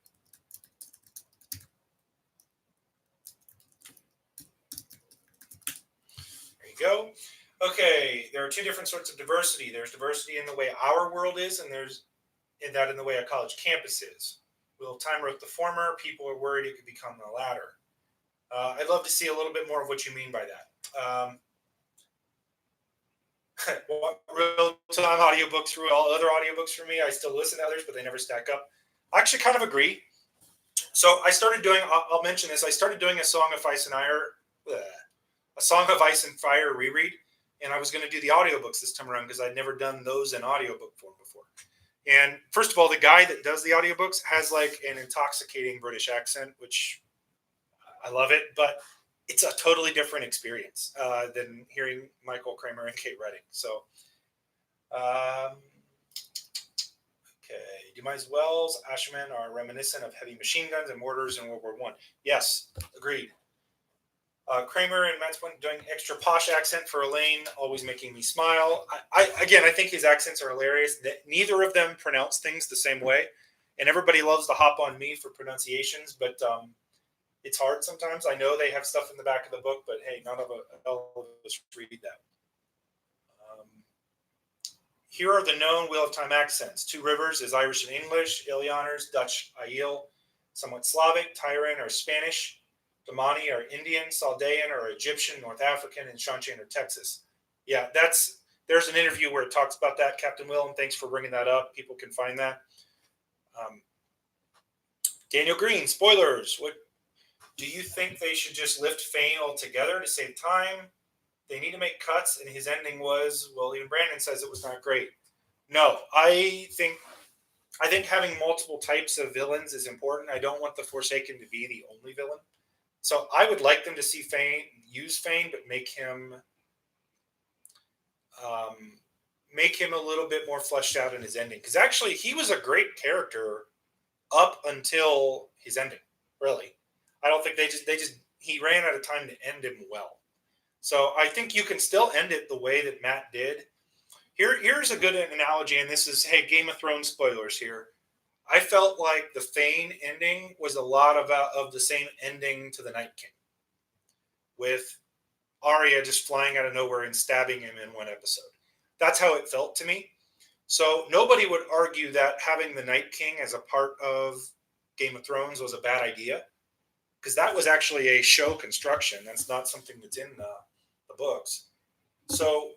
Speaker 1: There you go. Okay, there are two different sorts of diversity. There's diversity in the way our world is, and there's in the way a college campus is. Wheel of Time wrote the former. People are worried it could become the latter. I'd love to see a little bit more of what you mean by that. Real time audiobooks through all other audiobooks for me. I still listen to others, but they never stack up. I actually kind of agree. So I started doing. I'll mention this. I started doing a Song of Ice and Fire reread, and I was going to do the audiobooks this time around because I'd never done those in audiobook form before. And first of all, the guy that does the audiobooks has like an intoxicating British accent, which I love it, but it's a totally different experience than hearing Michael Kramer and Kate Redding. So, okay. Dumais Wells, Ashman are reminiscent of heavy machine guns and mortars in World War I. Yes, agreed. Kramer and Matt's doing extra posh accent for Elaine, always making me smile. I think his accents are hilarious. Neither of them pronounce things the same way, and everybody loves to hop on me for pronunciations, but it's hard sometimes. I know they have stuff in the back of the book, but hey, none of us read that. Here are the known Wheel of Time accents. Two Rivers is Irish and English. Ilianer's Dutch Aiel, somewhat Slavic. Tyran are Spanish. Damani are Indian. Saldaean are Egyptian, North African, and Shanchan are Texas. Yeah, there's an interview where it talks about that, Captain Willem. Thanks for bringing that up. People can find that. Daniel Green, spoilers. What do you think they should just lift Fane altogether to save time? They need to make cuts, and his ending was, well, even Brandon says it was not great. No, I think having multiple types of villains is important. I don't want the Forsaken to be the only villain. So I would like them to see Fane, use Fane, but make him a little bit more fleshed out in his ending. Because actually, he was a great character up until his ending. Really, I don't think he ran out of time to end him well. So I think you can still end it the way that Matt did. Here's a good analogy, and this is, hey, Game of Thrones spoilers here. I felt like the Fane ending was a lot of the same ending to the Night King, with Arya just flying out of nowhere and stabbing him in one episode. That's how it felt to me. So nobody would argue that having the Night King as a part of Game of Thrones was a bad idea, because that was actually a show construction. That's not something that's in the books. So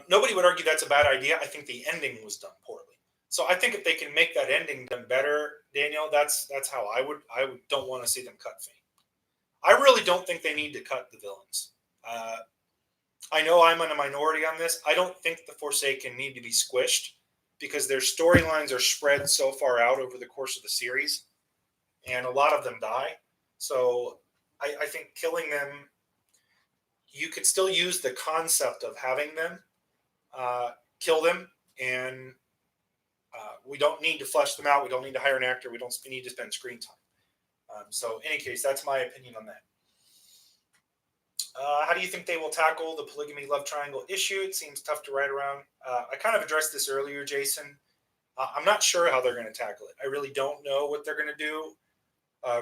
Speaker 1: nobody would argue that's a bad idea. I think the ending was done poorly. So I think if they can make that ending done better, Daniel, that's how I don't want to see them cut Fane. I really don't think they need to cut the villains. I know I'm in a minority on this. I don't think the Forsaken need to be squished, because their storylines are spread so far out over the course of the series, and a lot of them die. So I think killing them, you could still use the concept of having them kill them, and we don't need to flesh them out. We don't need to hire an actor. We don't need to spend screen time. So in any case, that's my opinion on that. How do you think they will tackle the polygamy love triangle issue? It seems tough to write around. I kind of addressed this earlier, Jason. I'm not sure how they're going to tackle it. I really don't know what they're going to do.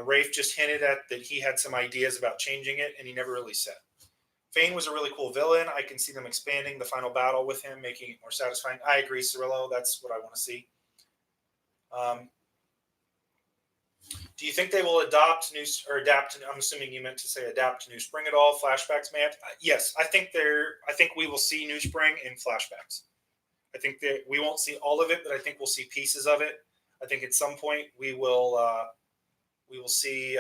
Speaker 1: Rafe just hinted at that he had some ideas about changing it, and he never really said. Fane was a really cool villain. I can see them expanding the final battle with him, making it more satisfying. I agree, Cirillo. That's what I want to see. Do you think they will adapt? I'm assuming you meant to say adapt to New Spring at all. Flashbacks, man. Yes, I think we will see New Spring in flashbacks. I think that we won't see all of it, but I think we'll see pieces of it. I think at some point we will see.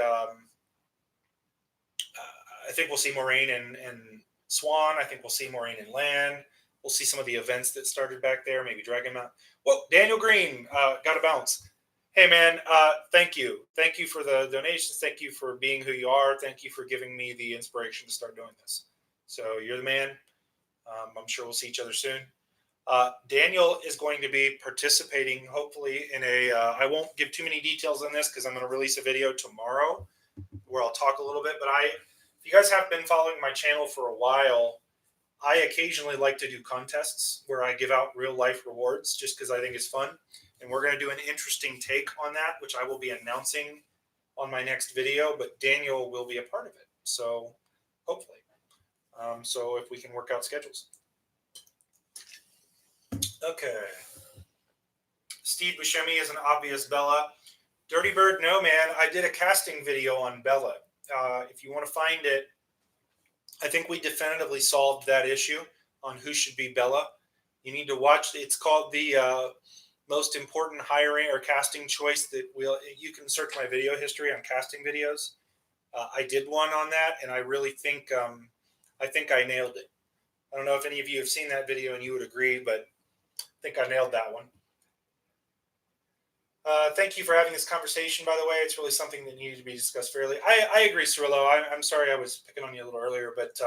Speaker 1: I think we'll see Moraine and Swan. I think we'll see Moraine and Lan. We'll see some of the events that started back there. Maybe Dragonmount. Whoa, Daniel Green, got to bounce. Hey, man, thank you. Thank you for the donations. Thank you for being who you are. Thank you for giving me the inspiration to start doing this. So you're the man. I'm sure we'll see each other soon. Daniel is going to be participating, hopefully, in I won't give too many details on this because I'm going to release a video tomorrow where I'll talk a little bit. But if you guys have been following my channel for a while, I occasionally like to do contests where I give out real life rewards just because I think it's fun. And we're going to do an interesting take on that, which I will be announcing on my next video, but Daniel will be a part of it. So hopefully. So if we can work out schedules. Okay. Steve Buscemi is an obvious Bella. Dirty Bird, no, man. I did a casting video on Bella. If you want to find it, I think we definitively solved that issue on who should be Bella. You need to watch. It's called the most important hiring or casting choice that you can search my video history on casting videos. I did one on that, and I really think I nailed it. I don't know if any of you have seen that video and you would agree, but I think I nailed that one. Thank you for having this conversation, by the way. It's really something that needed to be discussed fairly. I agree, Cirillo. I'm sorry I was picking on you a little earlier, but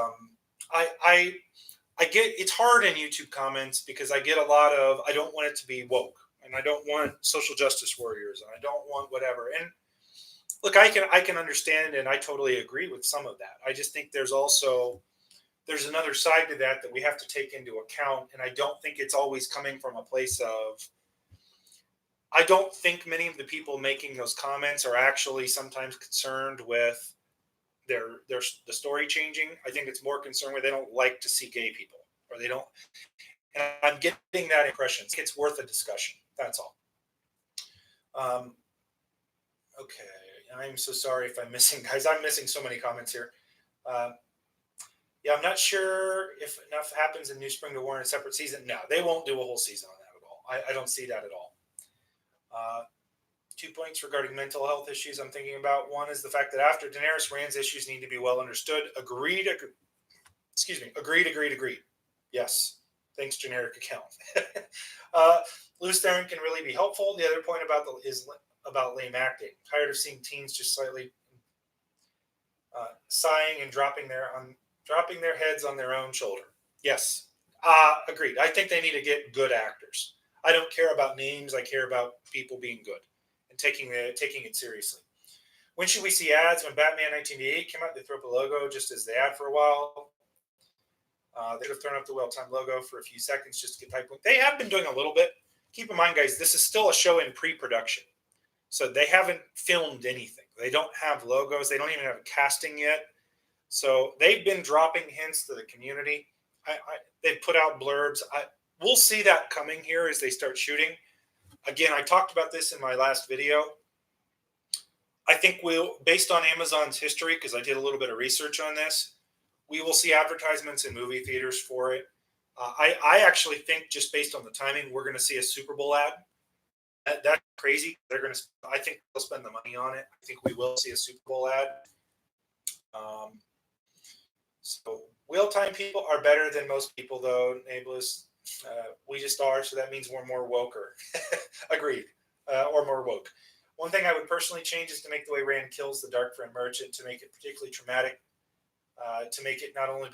Speaker 1: I get it's hard in YouTube comments because I get a lot of I don't want it to be woke, and I don't want social justice warriors, and I don't want whatever. And look, I can understand, and I totally agree with some of that. I just think there's another side to that we have to take into account, and I don't think it's always coming from a place of. I don't think many of the people making those comments are actually sometimes concerned with the story changing. I think it's more concerned with they don't like to see gay people, or they don't. And I'm getting that impression. It's worth a discussion. That's all. Okay. I'm so sorry if I'm missing, guys. I'm missing so many comments here. Yeah, I'm not sure if enough happens in New Spring to warrant a separate season. No, they won't do a whole season on that at all. I don't see that at all. 2 points regarding mental health issues I'm thinking about. One is the fact that after Daenerys, Rand's issues need to be well understood. Agreed. Yes. Thanks, generic account. Loose Theron can really be helpful. The other point is about lame acting. Tired of seeing teens just slightly sighing and dropping their heads on their own shoulder. Yes. Agreed. I think they need to get good actors. I don't care about names. I care about people being good and taking it seriously. When should we see ads? When Batman 1988 came out, they threw up a logo just as they had for a while. They should have thrown up the well-timed logo for a few seconds just to get hype. They have been doing a little bit. keep in mind, guys, this is still a show in pre-production. So they haven't filmed anything. They don't have logos. They don't even have casting yet. So they've been dropping hints to the community. They've put out blurbs. We'll see that coming here as they start shooting. Again, I talked about this in my last video. I think based on Amazon's history, because I did a little bit of research on this, we will see advertisements in movie theaters for it. I actually think, just based on the timing, we're going to see a Super Bowl ad. That's crazy. I think they'll spend the money on it. I think we will see a Super Bowl ad. So wheel-time people are better than most people, though, Nae'Blis. We just are, so that means we're more woker. Agreed. Or more woke. One thing I would personally change is to make the way Rand kills the Dark Friend Merchant, to make it particularly traumatic, to make it not only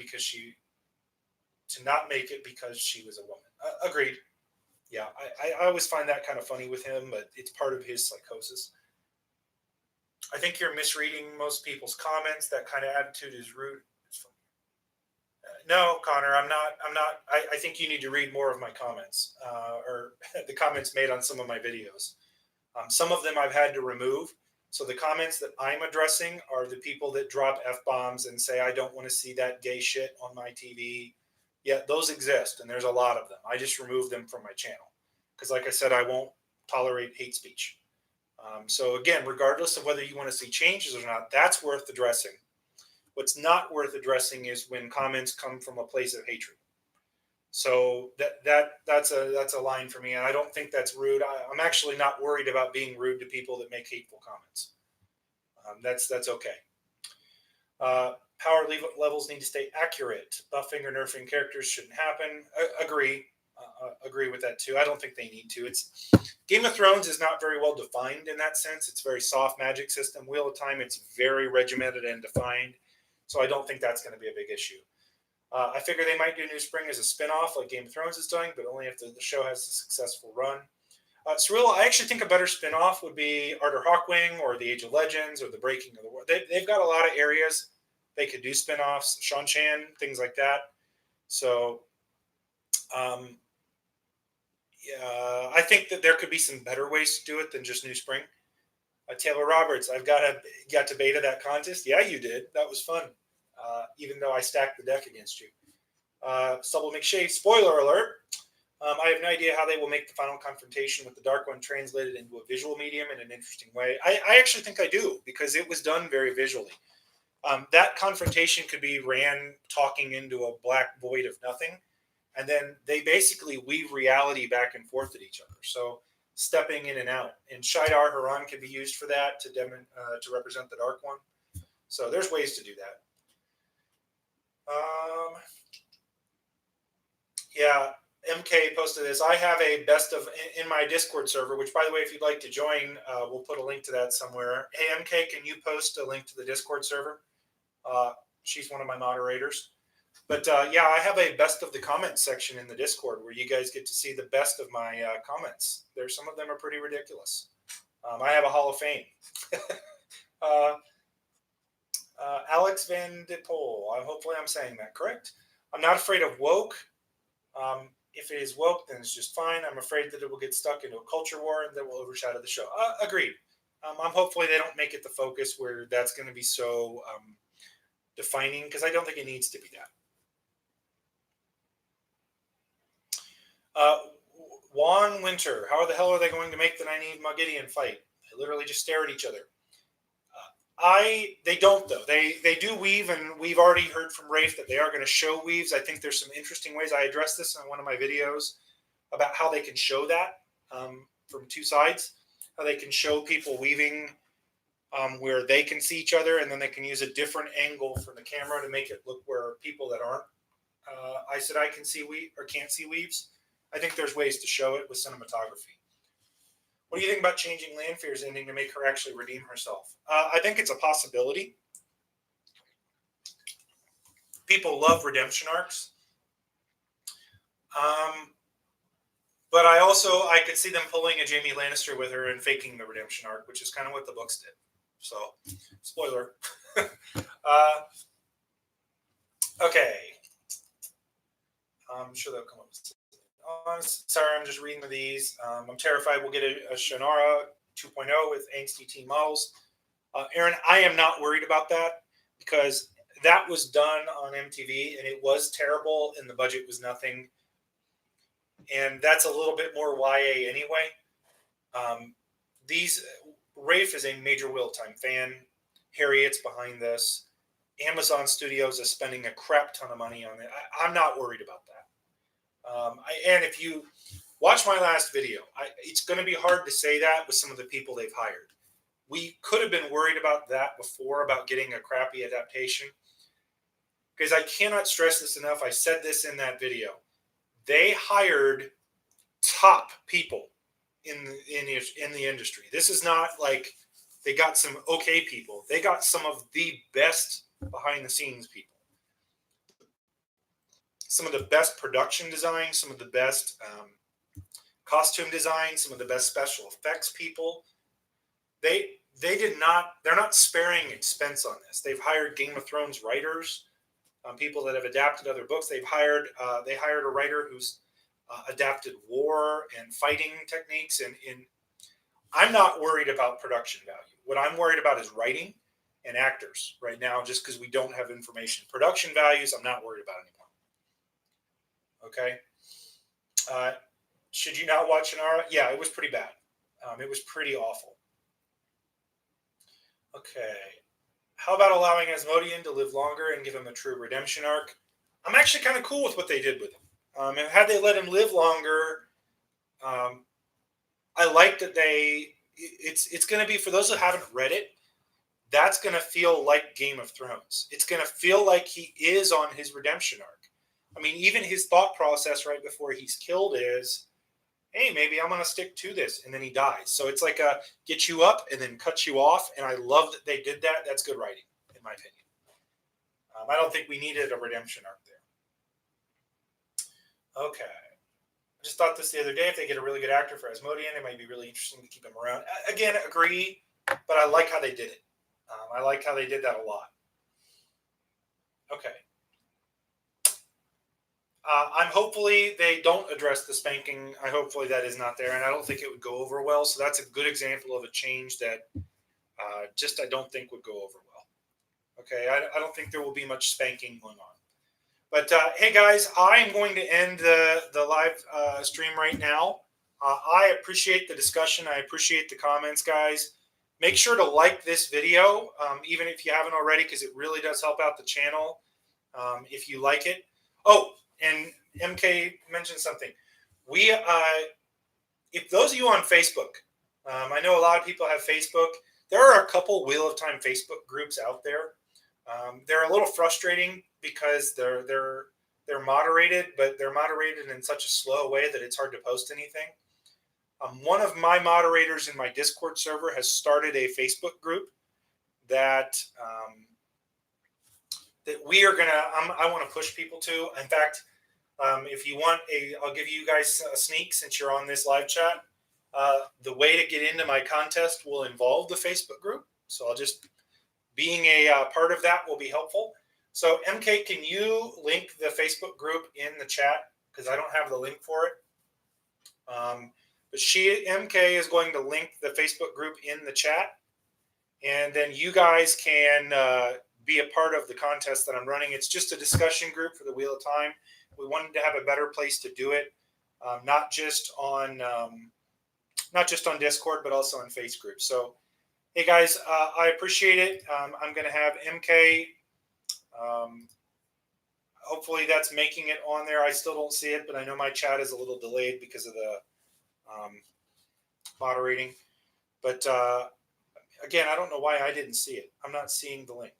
Speaker 1: not make it because she was a woman. Agreed. Yeah, I always find that kind of funny with him, but it's part of his psychosis. I think you're misreading most people's comments. That kind of attitude is rude. No, Connor, I'm not. I think you need to read more of my comments, or the comments made on some of my videos. Some of them I've had to remove. So the comments that I'm addressing are the people that drop F-bombs and say, I don't want to see that gay shit on my TV. Yeah, those exist, and there's a lot of them. I just removed them from my channel because, like I said, I won't tolerate hate speech. So again, regardless of whether you want to see changes or not, that's worth addressing. What's not worth addressing is when comments come from a place of hatred. So that's a line for me, and I don't think that's rude. I'm actually not worried about being rude to people that make hateful comments. That's okay. Power levels need to stay accurate. Buffing or nerfing characters shouldn't happen. Agree. Agree with that too. I don't think they need to. Game of Thrones is not very well defined in that sense. It's a very soft magic system. Wheel of Time, it's very regimented and defined. So I don't think that's going to be a big issue. I figure they might do New Spring as a spinoff like Game of Thrones is doing, but only if the show has a successful run. Cirilla, I actually think a better spinoff would be Arthur Hawkwing or The Age of Legends or The Breaking of the World. They've got a lot of areas they could do spinoffs, Shan Chan, things like that. So I think that there could be some better ways to do it than just New Spring. Taylor Roberts, got to beta that contest. Yeah, you did. That was fun. Even though I stacked the deck against you. Stubble McShade, spoiler alert. I have no idea how they will make the final confrontation with the Dark One translated into a visual medium in an interesting way. I actually think I do, because it was done very visually. That confrontation could be Rand talking into a black void of nothing, and then they basically weave reality back and forth at each other. So stepping in and out. And Shaidar Haran can be used for that to represent the Dark One. So there's ways to do that. Yeah, MK posted this. I have a best of in my Discord server, which, by the way, if you'd like to join, we'll put a link to that somewhere. Hey, MK, can you post a link to the Discord server? She's one of my moderators. But yeah, I have a best of the comments section in the Discord where you guys get to see the best of my comments. Some of them are pretty ridiculous. I have a Hall of Fame. Alex Van de Pol. Hopefully I'm saying that correct. I'm not afraid of woke. If it is woke, then it's just fine. I'm afraid that it will get stuck into a culture war and that will overshadow the show. Agreed. I'm hopefully they don't make it the focus where that's going to be so defining, because I don't think it needs to be that. Juan Winter, how the hell are they going to make the Nynaeve Moghedien fight? They literally just stare at each other. They don't, though. They do weave, and we've already heard from Rafe that they are going to show weaves. I think there's some interesting ways. I addressed this in one of my videos about how they can show that from two sides, how they can show people weaving where they can see each other, and then they can use a different angle from the camera to make it look where people that aren't I can see or can't see weaves. I think there's ways to show it with cinematography. What do you think about changing Lanfear's ending to make her actually redeem herself? I think it's a possibility. People love redemption arcs. But I could see them pulling a Jaime Lannister with her and faking the redemption arc, which is kind of what the books did. So, spoiler. Okay. I'm sure they'll come up with something. Sorry, I'm just reading these. I'm terrified we'll get a Shannara 2.0 with angsty teen models. Aaron, I am not worried about that because that was done on MTV and it was terrible and the budget was nothing. And that's a little bit more YA anyway. Rafe is a major Wheel of Time fan. Harriet's behind this. Amazon Studios is spending a crap ton of money on it. I'm not worried about that. And if you watch my last video, it's going to be hard to say that with some of the people they've hired. We could have been worried about that before, about getting a crappy adaptation. Because I cannot stress this enough. I said this in that video. They hired top people in the industry. This is not like they got some okay people. They got some of the best behind the scenes people. Some of the best production design, some of the best costume design, some of the best special effects people. They're not sparing expense on this. They've hired Game of Thrones writers, people that have adapted other books. They hired a writer who's adapted war and fighting techniques. And I'm not worried about production value. What I'm worried about is writing and actors right now, just because we don't have information. Production values, I'm not worried about anymore. Okay. Should you not watch Shannara? Yeah, it was pretty bad. It was pretty awful. Okay. How about allowing Asmodean to live longer and give him a true redemption arc? I'm actually kind of cool with what they did with him. And had they let him live longer, I like that it's going to be, for those who haven't read it, that's going to feel like Game of Thrones. It's going to feel like he is on his redemption arc. I mean, even his thought process right before he's killed is, hey, maybe I'm going to stick to this. And then he dies. So it's like a get you up and then cut you off. And I love that they did that. That's good writing, in my opinion. I don't think we needed a redemption arc there. Okay. I just thought this the other day. If they get a really good actor for Asmodean, it might be really interesting to keep him around. Again, agree, but I like how they did it. I like how they did that a lot. Okay. I'm hopefully they don't address the spanking. Hopefully that is not there, and I don't think it would go over well. So that's a good example of a change that I don't think would go over well. Okay, I don't think there will be much spanking going on. But hey guys, I am going to end the live stream right now. I appreciate the discussion. I appreciate the comments, guys. Make sure to like this video, even if you haven't already, because it really does help out the channel if you like it. Oh, and MK mentioned something. If those of you on Facebook, I know a lot of people have Facebook. There are a couple Wheel of Time Facebook groups out there. They're a little frustrating because they're moderated, but they're moderated in such a slow way that it's hard to post anything. One of my moderators in my Discord server has started a Facebook group that we are gonna. I want to push people to. In fact, if you want I'll give you guys a sneak since you're on this live chat. The way to get into my contest will involve the Facebook group, so I'll just being a part of that will be helpful. So MK, can you link the Facebook group in the chat because I don't have the link for it. But MK is going to link the Facebook group in the chat, and then you guys can be a part of the contest that I'm running. It's just a discussion group for the Wheel of Time. We wanted to have a better place to do it, not just on Discord, but also on Facebook groups. So, hey guys, I appreciate it. I'm going to have MK. Hopefully that's making it on there. I still don't see it, but I know my chat is a little delayed because of the moderating. But again, I don't know why I didn't see it. I'm not seeing the link.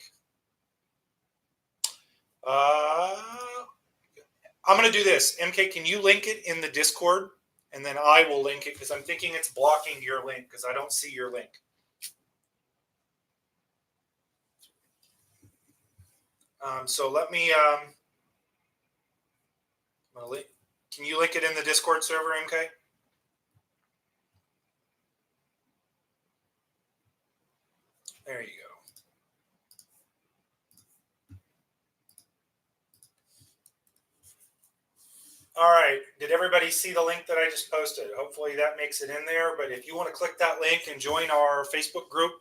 Speaker 1: I'm going to do this. MK, can you link it in the Discord? And then I will link it because I'm thinking it's blocking your link because I don't see your link. So let me, can you link it in the Discord server, MK? There you go. All right. Did everybody see the link that I just posted? Hopefully that makes it in there. But if you want to click that link and join our Facebook group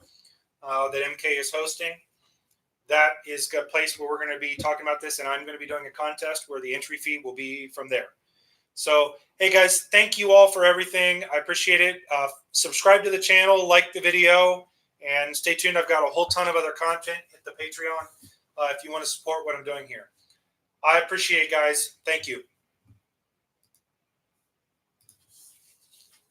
Speaker 1: that MK is hosting, that is a place where we're going to be talking about this, and I'm going to be doing a contest where the entry fee will be from there. So, hey guys, thank you all for everything. I appreciate it. Subscribe to the channel, like the video, and stay tuned. I've got a whole ton of other content at the Patreon if you want to support what I'm doing here. I appreciate it, guys. Thank you.